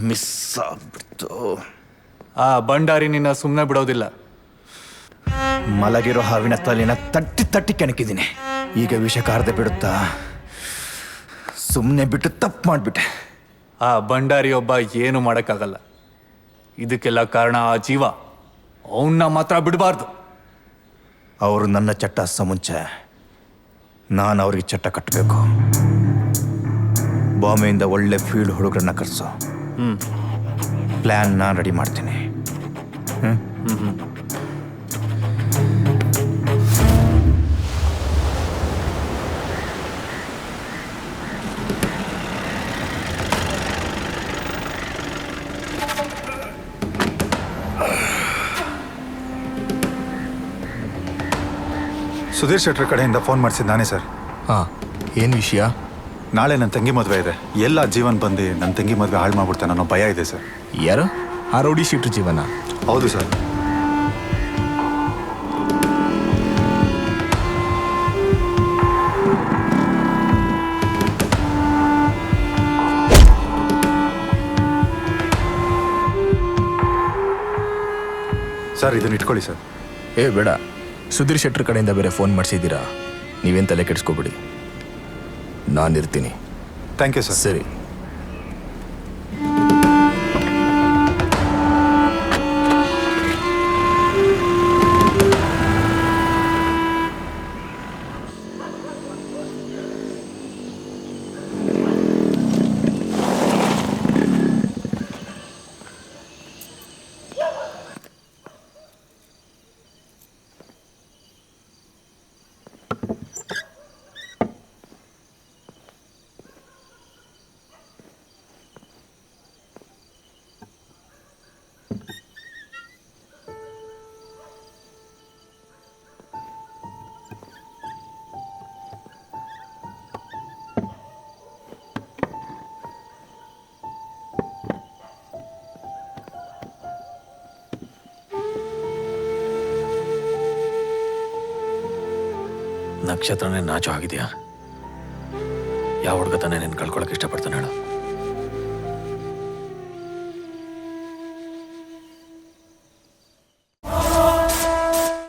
Miss ಆಗ್ಬಿಡ್ತು. ಆ ಬಂಡಾರಿ ನಿನ್ನ ಸುಮ್ಮನೆ ಬಿಡೋದಿಲ್ಲ. ಮಲಗಿರೋ ಹಾವಿನ ತಲೆನ ತಟ್ಟಿ ತಟ್ಟಿ ಕೆಣಕಿದ್ದೀನಿ. ಈಗ ವಿಷ ಕಾರ್ದೆ ಬಿಡುತ್ತಾ? ಸುಮ್ಮನೆ ಬಿಟ್ಟು ತಪ್ಪು ಮಾಡಿಬಿಟ್ಟೆ. ಆ ಬಂಡಾರಿ ಒಬ್ಬ ಏನು ಮಾಡೋಕ್ಕಾಗಲ್ಲ. ಇದಕ್ಕೆಲ್ಲ ಕಾರಣ ಆ ಜೀವ. ಅವನ್ನ ಮಾತ್ರ ಬಿಡಬಾರ್ದು. ಅವರು ನನ್ನ ಚಟ್ಟ ಹಚ್ಚೋ ಮುಂಚೆ ನಾನು ಅವ್ರಿಗೆ ಚಟ್ಟ ಕಟ್ಟಬೇಕು. ಬಾಂಬೆಯಿಂದ ಒಳ್ಳೆ ಫೀಲ್ಡ್ ಹುಡುಗರನ್ನ ಕರೆಸೋ ಪ್ಲ್ಯಾನ್ ನಾನು ರೆಡಿ ಮಾಡ್ತೀನಿ. ಸುಧೀರ್ ಶೆಟ್ರ್ ಕಡೆಯಿಂದ ಫೋನ್ ಮಾಡಿಸಿದ್ದು ನಾನೇ ಸರ್. ಹಾಂ, ಏನು ವಿಷಯ? ನಾಳೆ ನನ್ನ ತಂಗಿ ಮದುವೆ ಇದೆ. ಎಲ್ಲ ಜೀವನ್ ಬಂದು ನನ್ನ ತಂಗಿ ಮದುವೆ ಹಾಳು ಮಾಡ್ಬಿಡ್ತಾನೆ ಅನ್ನೋ ಭಯ ಇದೆ ಸರ್. ಯಾರು? ಆ ರೌಡಿ ಶೀಟ್ರ್ ಜೀವನ? ಹೌದು ಸರ್. ಸರ್ ಇದನ್ನ ಇಟ್ಕೊಳ್ಳಿ ಸರ್. ಬೇಡ, ಸುಧೀರ್ ಶೆಟ್ರ್ ಕಡೆಯಿಂದ ಬೇರೆ ಫೋನ್ ಮಾಡಿಸಿದ್ದೀರಾ. ನೀವೇನು ತಲೆ ಕೆಡಿಸ್ಕೋಬೇಡಿ, ನಾನಿರ್ತೀನಿ. Thank you sir. ಸರಿ. ನಕ್ಷತ್ರನೇ ನಾಚು ಆಗಿದೆಯಾ? ಯಾವ ಹುಡುಗ ತಾನೇ ನೀನು ಕಳ್ಕೊಳಕ್ಕೆ ಇಷ್ಟಪಡ್ತಾನೆ ಹೇಳು?